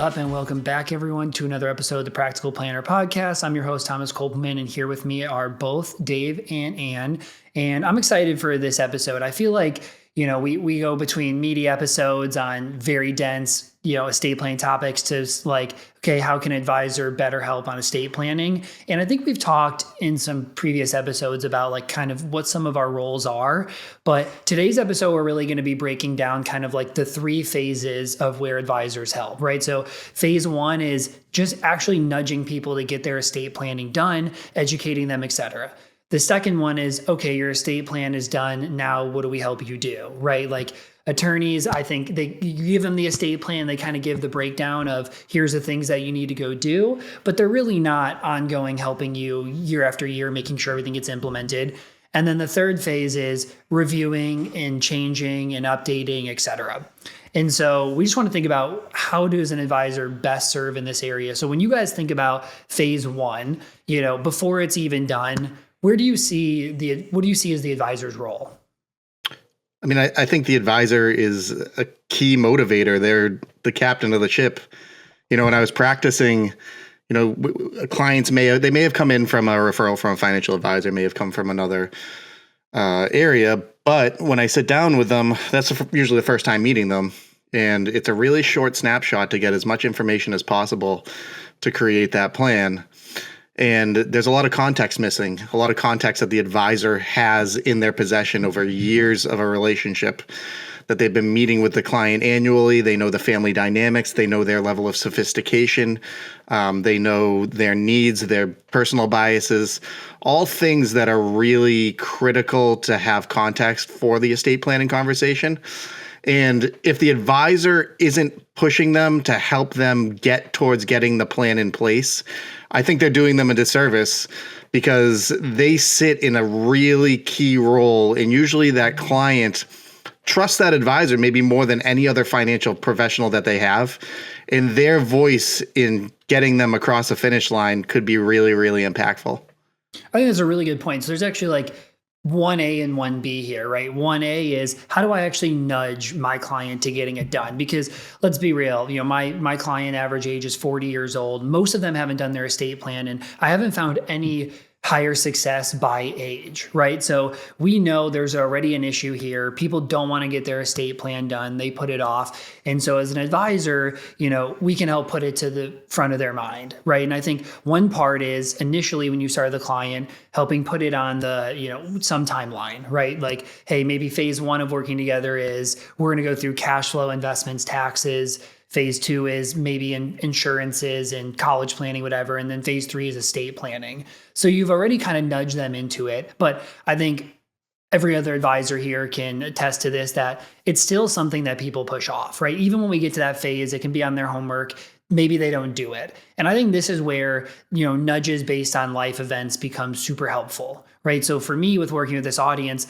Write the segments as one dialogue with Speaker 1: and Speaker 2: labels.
Speaker 1: up, and welcome back, everyone, to another episode of the Practical Planner Podcast. I'm your host, Thomas Kopelman, and here with me are both Dave and Anne. And I'm excited for this episode. I feel like, we go between meaty episodes on very dense, estate planning topics to like, okay, how can an advisor better help on estate planning? And I think we've talked in some previous episodes about like kind of what some of our roles are. But today's episode, we're really going to be breaking down kind of like the three phases of where advisors help, right? So phase one is just actually nudging people to get their estate planning done, educating them, etc. The second one is, okay, your estate plan is done. Now, what do we help you do, right? Like attorneys, I think you give them the estate plan, they kind of give the breakdown of here's the things that you need to go do, but they're really not ongoing helping you year after year, making sure everything gets implemented. And then the third phase is reviewing and changing and updating, et cetera. And so we just want to think about how does an advisor best serve in this area? So when you guys think about phase one, before it's even done, what do you see as the advisor's role?
Speaker 2: I mean, I think the advisor is a key motivator. They're the captain of the ship. When I was practicing, clients may have come in from a referral from a financial advisor, may have come from another area. But when I sit down with them, that's usually the first time meeting them. And it's a really short snapshot to get as much information as possible to create that plan. And there's a lot of context missing, a lot of context that the advisor has in their possession over years of a relationship, that they've been meeting with the client annually. They know the family dynamics. They know their level of sophistication. They know their needs, their personal biases, all things that are really critical to have context for the estate planning conversation. And if the advisor isn't pushing them to help them get towards getting the plan in place, I think they're doing them a disservice, because they sit in a really key role. And usually that client trusts that advisor maybe more than any other financial professional that they have. And their voice in getting them across the finish line could be really, really impactful.
Speaker 1: I think that's a really good point. So there's actually like 1A and 1B here, right? 1A is how do I actually nudge my client to getting it done? Because let's be real, my client average age is 40 years old. Most of them haven't done their estate plan, and I haven't found any higher success by age, right? So we know there's already an issue here. People don't want to get their estate plan done. They put it off. And so as an advisor, we can help put it to the front of their mind, right? And I think one part is initially when you start the client, helping put it on the, some timeline, right? Like, hey, maybe phase one of working together is we're going to go through cash flow, investments, taxes. Phase two is maybe insurances and college planning, whatever. And then phase three is estate planning. So you've already kind of nudged them into it. But I think every other advisor here can attest to this, that it's still something that people push off, right? Even when we get to that phase, it can be on their homework. Maybe they don't do it. And I think this is where, nudges based on life events become super helpful, right? So for me, with working with this audience,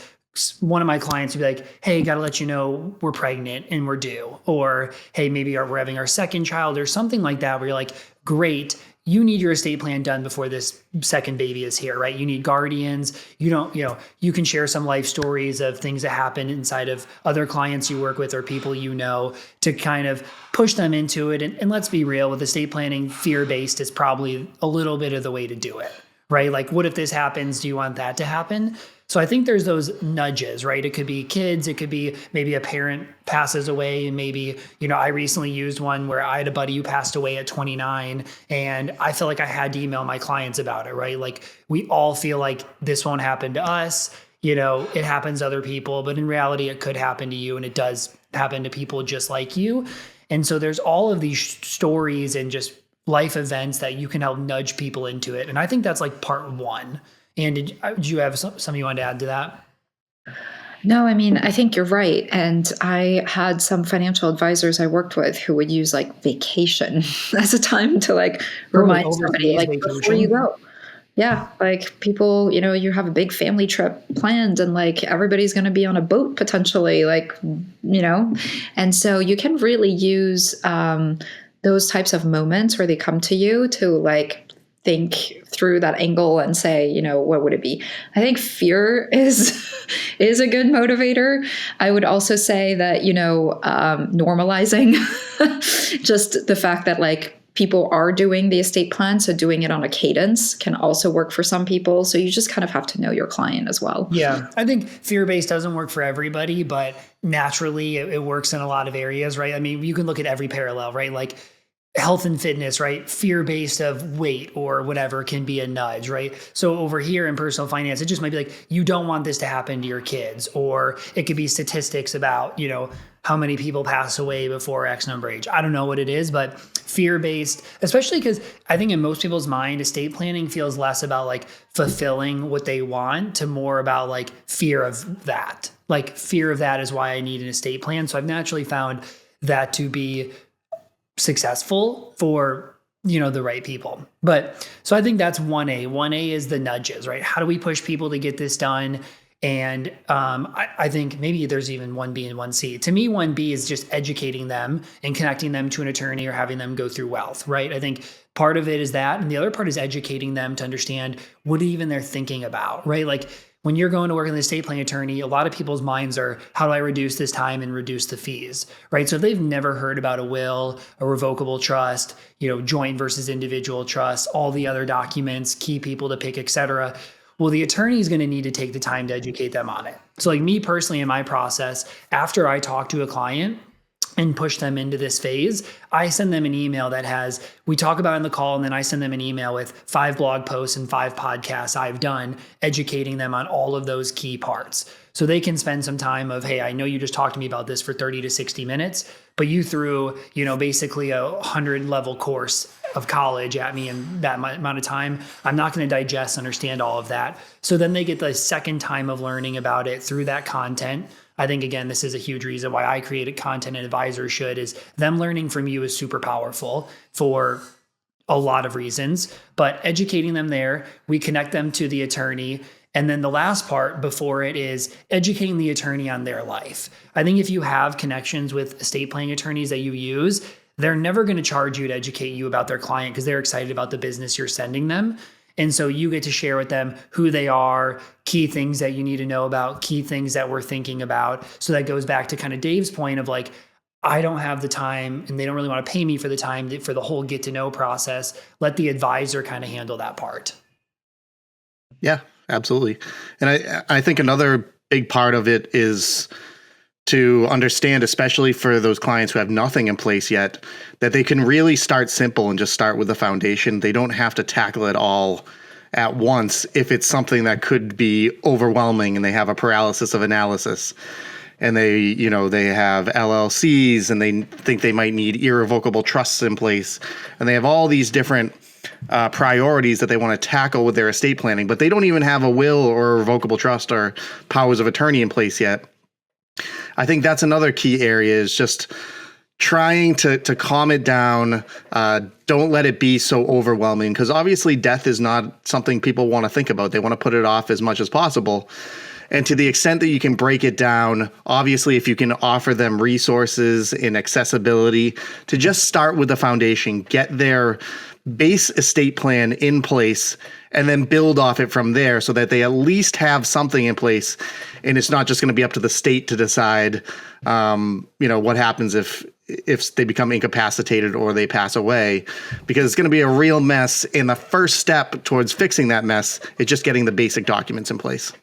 Speaker 1: one of my clients would be like, hey, got to let you know we're pregnant and we're due. Or, hey, maybe we're having our second child or something like that, where you're like, great, you need your estate plan done before this second baby is here, right? You need guardians. You can share some life stories of things that happen inside of other clients you work with or people to kind of push them into it. And let's be real, with estate planning, fear-based is probably a little bit of the way to do it, right? Like, what if this happens? Do you want that to happen? So I think there's those nudges, right? It could be kids. It could be maybe a parent passes away. And maybe, I recently used one where I had a buddy who passed away at 29. And I felt like I had to email my clients about it, right? Like, we all feel like this won't happen to us. It happens to other people. But in reality, it could happen to you. And it does happen to people just like you. And so there's all of these stories and just life events that you can help nudge people into it. And I think that's like part one. And did you have something you wanted to add to that?
Speaker 3: No, I mean, I think you're right. And I had some financial advisors I worked with who would use like vacation as a time to like remind somebody, like, before you go. Yeah, like people, you have a big family trip planned and like everybody's going to be on a boat potentially, like, and so you can really use those types of moments where they come to you to like think through that angle and say, what would it be? I think fear is a good motivator. I would also say that, normalizing just the fact that like people are doing the estate plan. So doing it on a cadence can also work for some people. So you just kind of have to know your client as well.
Speaker 1: Yeah. I think fear-based doesn't work for everybody, but naturally it works in a lot of areas, right? I mean, you can look at every parallel, right? Like health and fitness, right? Fear-based of weight or whatever can be a nudge, right? So over here in personal finance, it just might be like, you don't want this to happen to your kids, or it could be statistics about, how many people pass away before X number of age. I don't know what it is, but fear-based, especially because I think in most people's mind, estate planning feels less about like fulfilling what they want to more about like fear of that. Like fear of that is why I need an estate plan. So I've naturally found that to be successful for the right people. But so I think that's 1A. 1A is the nudges, right? How do we push people to get this done? And I think maybe there's even 1B and 1C. To me, 1B is just educating them and connecting them to an attorney or having them go through wealth, right? I think part of it is that. And the other part is educating them to understand what even they're thinking about, right? Like when you're going to work with an estate planning attorney, a lot of people's minds are, how do I reduce this time and reduce the fees, right? So if they've never heard about a will, a revocable trust, joint versus individual trust, all the other documents, key people to pick, et cetera, well, the attorney is going to need to take the time to educate them on it. So like me personally in my process, after I talk to a client and push them into this phase, I send them an email that has, we talk about it in the call, and then I send them an email with 5 blog posts and 5 podcasts I've done, educating them on all of those key parts. So they can spend some time of, hey, I know you just talked to me about this for 30 to 60 minutes, but you threw, basically a 100 level course of college at me in that amount of time. I'm not going to digest, understand all of that. So then they get the second time of learning about it through that content. I think, again, this is a huge reason why I created content, and advisors should, is them learning from you is super powerful for a lot of reasons, but educating them there, we connect them to the attorney. And then the last part before it is educating the attorney on their life. I think if you have connections with estate planning attorneys that you use, they're never going to charge you to educate you about their client because they're excited about the business you're sending them. And so you get to share with them who they are, key things that you need to know about, key things that we're thinking about. So that goes back to kind of Dave's point of like, I don't have the time and they don't really want to pay me for the time for the whole get to know process. Let the advisor kind of handle that part.
Speaker 2: Yeah, absolutely. And I think another big part of it is to understand, especially for those clients who have nothing in place yet, that they can really start simple and just start with the foundation. They don't have to tackle it all at once if it's something that could be overwhelming and they have a paralysis of analysis. And they have LLCs and they think they might need irrevocable trusts in place. And they have all these different priorities that they want to tackle with their estate planning, but they don't even have a will or a revocable trust or powers of attorney in place yet. I think that's another key area, is just trying to calm it down. Don't let it be so overwhelming, because obviously death is not something people want to think about. They want to put it off as much as possible. And to the extent that you can break it down, obviously, if you can offer them resources and accessibility to just start with the foundation, get their base estate plan in place, and then build off it from there so that they at least have something in place. And it's not just going to be up to the state to decide, what happens if they become incapacitated or they pass away, because it's going to be a real mess. And the first step towards fixing that mess is just getting the basic documents in place.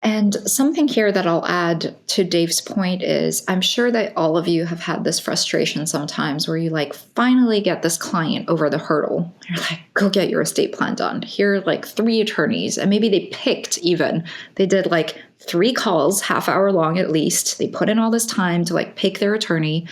Speaker 3: And something here that I'll add to Dave's point is, I'm sure that all of you have had this frustration sometimes where you finally get this client over the hurdle. You're like, go get your estate plan done. Here are 3 attorneys, and maybe they did 3 calls, half-hour long at least. They put in all this time to pick their attorney.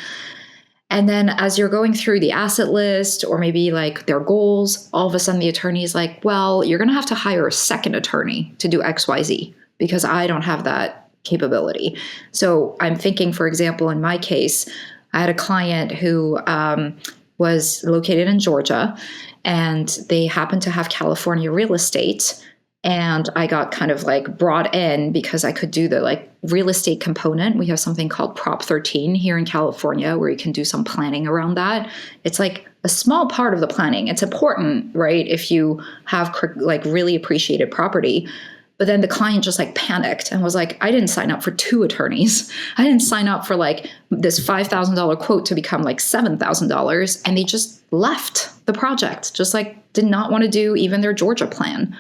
Speaker 3: And then as you're going through the asset list or maybe their goals, all of a sudden the attorney is like, well, you're going to have to hire a second attorney to do XYZ, because I don't have that capability. So I'm thinking, for example, in my case, I had a client who was located in Georgia, and they happened to have California real estate. And I got kind of brought in because I could do the real estate component. We have something called Prop 13 here in California where you can do some planning around that. It's a small part of the planning. It's important, right? If you have like really appreciated property. But then the client just like panicked and was like, I didn't sign up for 2 attorneys. I didn't sign up for like this $5,000 quote to become like $7,000. And they just left the project, just like did not want to do even their Georgia plan.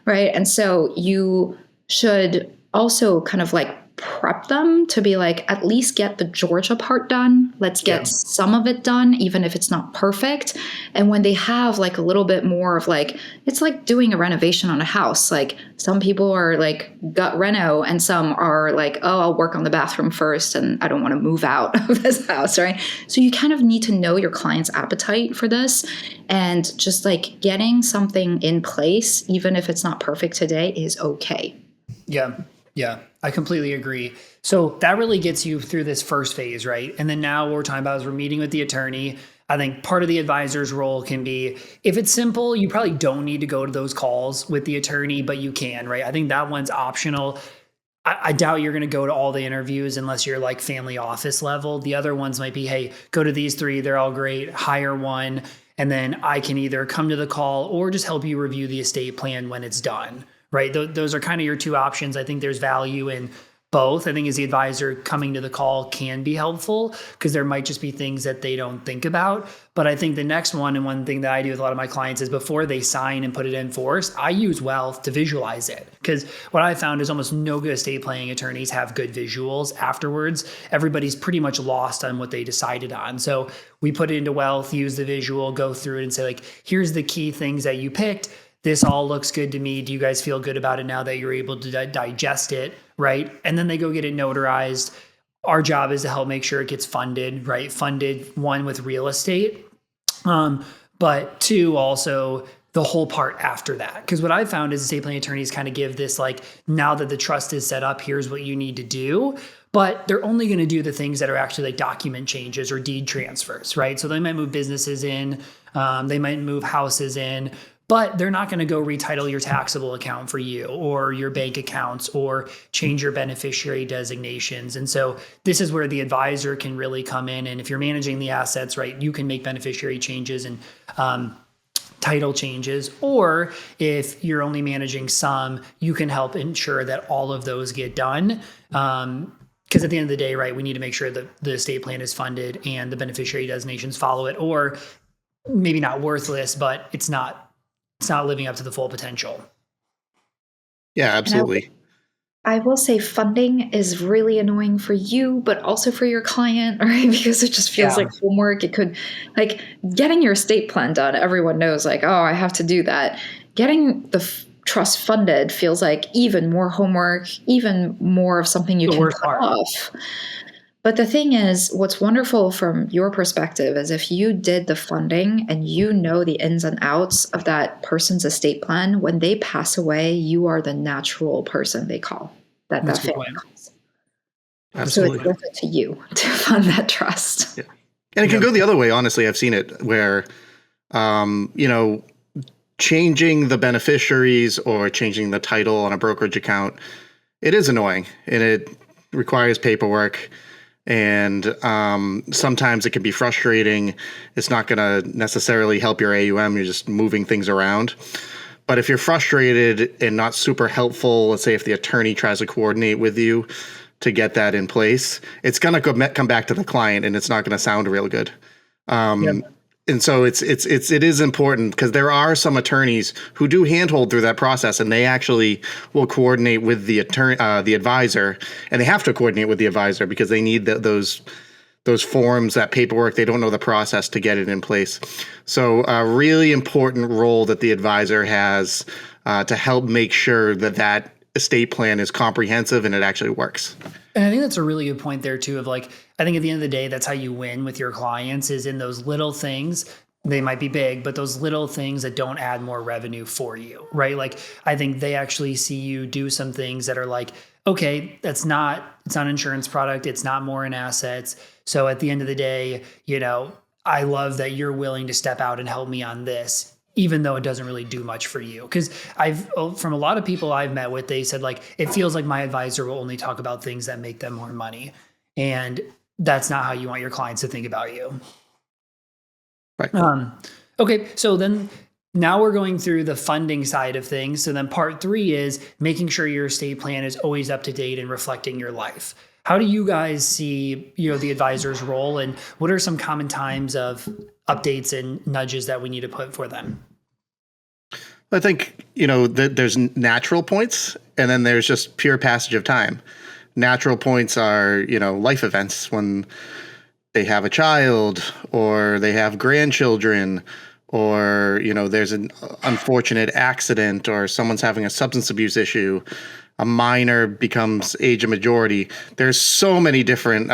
Speaker 3: Right. And so you should also kind of like prep them to be like, at least get the Georgia part done. Let's get some of it done, even if it's not perfect. And when they have like a little bit more of like, it's like doing a renovation on a house. Like some people are like gut reno and some are like, oh, I'll work on the bathroom first and I don't want to move out of this house, right? So you kind of need to know your client's appetite for this, and just like getting something in place, even if it's not perfect today, is okay.
Speaker 1: Yeah. Yeah, I completely agree. So that really gets you through this first phase, right? And then now what we're talking about is we're meeting with the attorney. I think part of the advisor's role can be, if it's simple, you probably don't need to go to those calls with the attorney, but you can, right? I think that one's optional. I doubt you're going to go to all the interviews unless you're like family office level. The other ones might be, hey, go to these 3. They're all great. Hire one. And then I can either come to the call or just help you review the estate plan when it's done. Right. Those are kind of your 2 options. I think there's value in both. I think as the advisor, coming to the call can be helpful because there might just be things that they don't think about. But I think the next one, and one thing that I do with a lot of my clients, is before they sign and put it in force, I use wealth to visualize it. Because what I found is almost no good estate planning attorneys have good visuals afterwards. Everybody's pretty much lost on what they decided on. So we put it into wealth, use the visual, go through it and say, like, here's the key things that you picked. This all looks good to me. Do you guys feel good about it now that you're able to digest it, right? And then they go get it notarized. Our job is to help make sure it gets funded, right? Funded, 1, with real estate, but 2, also the whole part after that. Because what I found is estate planning attorneys kind of give this like, now that the trust is set up, here's what you need to do. But they're only going to do the things that are actually like document changes or deed transfers, right? So they might move businesses in, they might move houses in, but they're not going to go retitle your taxable account for you or your bank accounts or change your beneficiary designations. And so this is where the advisor can really come in. And if you're managing the assets, right, you can make beneficiary changes and title changes. Or if you're only managing some, you can help ensure that all of those get done. Because at the end of the day, right, we need to make sure that the estate plan is funded and the beneficiary designations follow it, or maybe not worthless, but it's not living up to the full potential.
Speaker 2: Yeah, absolutely.
Speaker 3: I will say funding is really annoying for you, but also for your client, right? Because it just feels like homework. It could, like, getting your estate plan done, everyone knows, like, oh, I have to do that. Getting the trust funded feels like even more homework, even more of something you can put off. But the thing is, what's wonderful from your perspective is if you did the funding and you know the ins and outs of that person's estate plan, when they pass away, you are the natural person they call, that family calls.
Speaker 2: Absolutely.
Speaker 3: So it's worth it to you to fund that trust.
Speaker 2: Yeah. And it can go the other way. Honestly, I've seen it where, changing the beneficiaries or changing the title on a brokerage account, it is annoying and it requires paperwork. And sometimes it can be frustrating. It's not going to necessarily help your AUM. You're just moving things around. But if you're frustrated and not super helpful, let's say if the attorney tries to coordinate with you to get that in place, it's going to come back to the client and it's not going to sound real good. And so it is important because there are some attorneys who do handhold through that process, and they actually will coordinate with the the advisor, and they have to coordinate with the advisor because they need those forms, that paperwork. They don't know the process to get it in place. So a really important role that the advisor has to help make sure that estate plan is comprehensive and it actually works.
Speaker 1: And I think that's a really good point there too, of like, I think at the end of the day, that's how you win with your clients, is in those little things. They might be big, but those little things that don't add more revenue for you, right? Like, I think they actually see you do some things that are like, okay, it's not an insurance product. It's not more in assets. So at the end of the day, I love that you're willing to step out and help me on this, even though it doesn't really do much for you. Because from a lot of people I've met with, they said, like, it feels like my advisor will only talk about things that make them more money. And that's not how you want your clients to think about you.
Speaker 2: Right.
Speaker 1: Okay, so then now we're going through the funding side of things. So then part 3 is making sure your estate plan is always up to date and reflecting your life. How do you guys see, the advisor's role, and what are some common times of updates and nudges that we need to put for them?
Speaker 2: I think, that there's natural points and then there's just pure passage of time. Natural points are, life events when they have a child or they have grandchildren, or, there's an unfortunate accident or someone's having a substance abuse issue, a minor becomes age of majority. There's so many different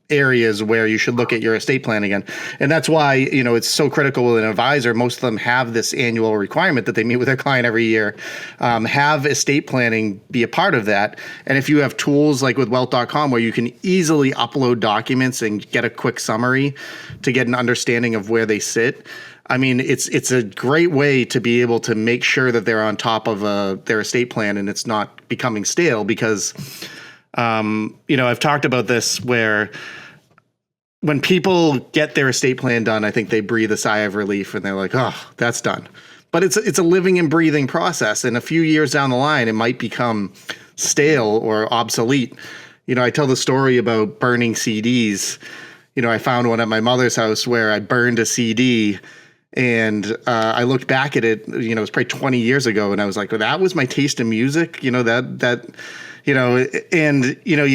Speaker 2: areas where you should look at your estate plan again. And that's why, it's so critical with an advisor. Most of them have this annual requirement that they meet with their client every year. Have estate planning be a part of that. And if you have tools like with wealth.com where you can easily upload documents and get a quick summary to get an understanding of where they sit, I mean, it's a great way to be able to make sure that they're on top of their estate plan and it's not becoming stale because, I've talked about this where when people get their estate plan done, I think they breathe a sigh of relief and they're like, oh, that's done. But it's a living and breathing process. And a few years down the line, it might become stale or obsolete. I tell the story about burning CDs. I found one at my mother's house where I burned a CD. And I looked back at it, it was probably 20 years ago. And I was like, well, that was my taste in music, you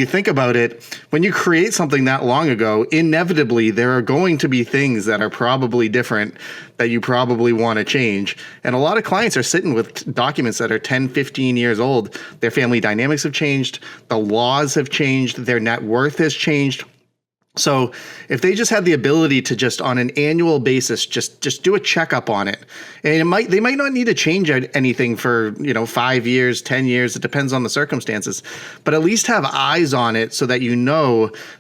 Speaker 2: think about it, when you create something that long ago, inevitably there are going to be things that are probably different that you probably want to change. And a lot of clients are sitting with documents that are 10, 15 years old. Their family dynamics have changed. The laws have changed. Their net worth has changed. So if they just had the ability to just on an annual basis, just do a checkup on it, and they might not need to change anything for, 5 years, 10 years. It depends on the circumstances, but at least have eyes on it so that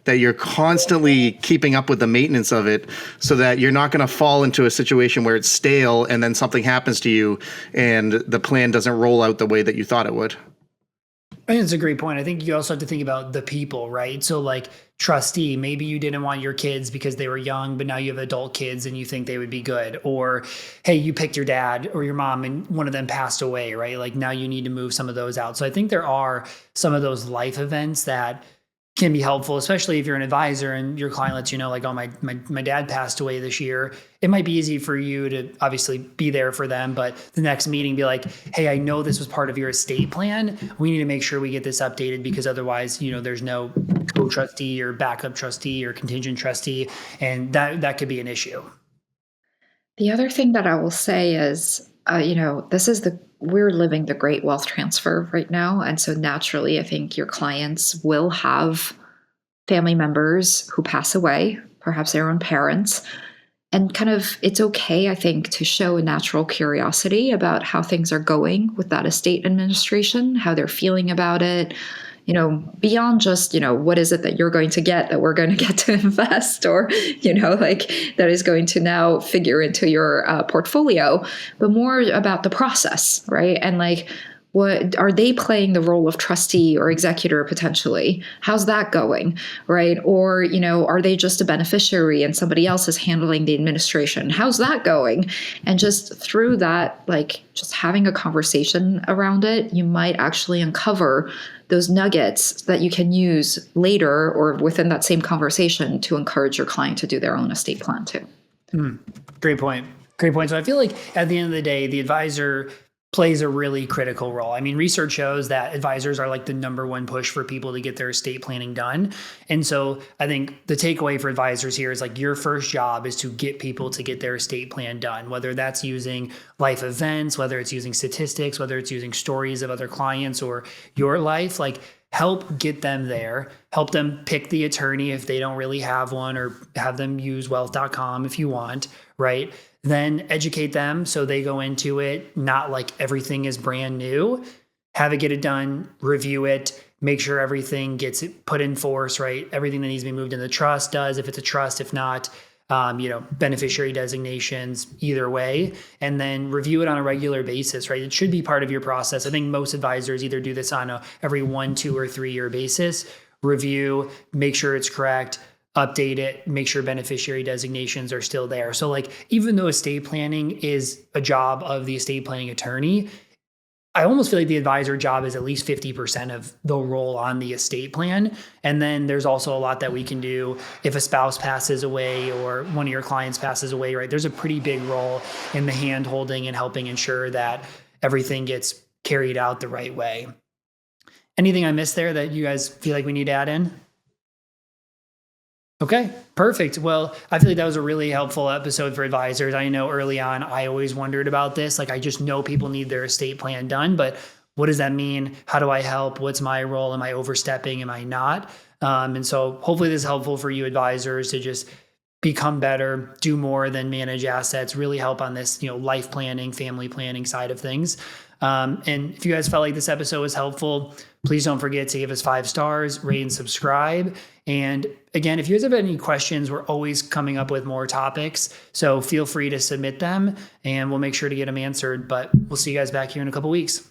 Speaker 2: that you're constantly keeping up with the maintenance of it so that you're not going to fall into a situation where it's stale and then something happens to you and the plan doesn't roll out the way that you thought it would.
Speaker 1: I think it's a great point. I think you also have to think about the people, right? So like trustee, maybe you didn't want your kids because they were young, but now you have adult kids and you think they would be good. Or, hey, you picked your dad or your mom and one of them passed away, right? Like now you need to move some of those out. So I think there are some of those life events that can be helpful, especially if you're an advisor and your client lets you know, like, oh, my dad passed away this year. It might be easy for you to obviously be there for them, but the next meeting be like, hey, I know this was part of your estate plan. We need to make sure we get this updated because otherwise, there's no co-trustee or backup trustee or contingent trustee, and that could be an issue.
Speaker 3: The other thing that I will say is, we're living the great wealth transfer right now. And so naturally, I think your clients will have family members who pass away, perhaps their own parents. And it's okay, I think, to show a natural curiosity about how things are going with that estate administration, how they're feeling about it, beyond just, what is it that you're going to get that we're going to get to invest or, that is going to now figure into your portfolio, but more about the process, right? And what are they playing the role of trustee or executor potentially? How's that going, right? Or, are they just a beneficiary and somebody else is handling the administration? How's that going? And just through that, just having a conversation around it, you might actually uncover those nuggets that you can use later or within that same conversation to encourage your client to do their own estate plan too.
Speaker 1: Great point. So I feel like at the end of the day, the advisor plays a really critical role. I mean, research shows that advisors are like the number one push for people to get their estate planning done. And so I think the takeaway for advisors here is your first job is to get people to get their estate plan done, whether that's using life events, whether it's using statistics, whether it's using stories of other clients or your life, help get them there, help them pick the attorney if they don't really have one, or have them use wealth.com if you want, right? Then educate them so they go into it, not like everything is brand new. Have it get it done, review it, make sure everything gets put in force, right? Everything that needs to be moved in the trust does, if it's a trust, if not, beneficiary designations, either way, and then review it on a regular basis, right? It should be part of your process. I think most advisors either do this on every 1, 2, or 3 year basis, review, make sure it's correct, update it, make sure beneficiary designations are still there. So like, even though estate planning is a job of the estate planning attorney, I almost feel like the advisor job is at least 50% of the role on the estate plan. And then there's also a lot that we can do if a spouse passes away or one of your clients passes away, right? There's a pretty big role in the hand holding and helping ensure that everything gets carried out the right way. Anything I missed there that you guys feel like we need to add in? Okay, perfect. Well, I feel like that was a really helpful episode for advisors. I know early on, I always wondered about this. Like, I just know people need their estate plan done, but what does that mean? How do I help? What's my role? Am I overstepping? Am I not? And so hopefully this is helpful for you advisors to just become better, do more than manage assets, really help on this, life planning, family planning side of things. And if you guys felt like this episode was helpful, please don't forget to give us 5 stars, rate and subscribe. And again, if you guys have any questions, we're always coming up with more topics. So feel free to submit them and we'll make sure to get them answered. But we'll see you guys back here in a couple weeks.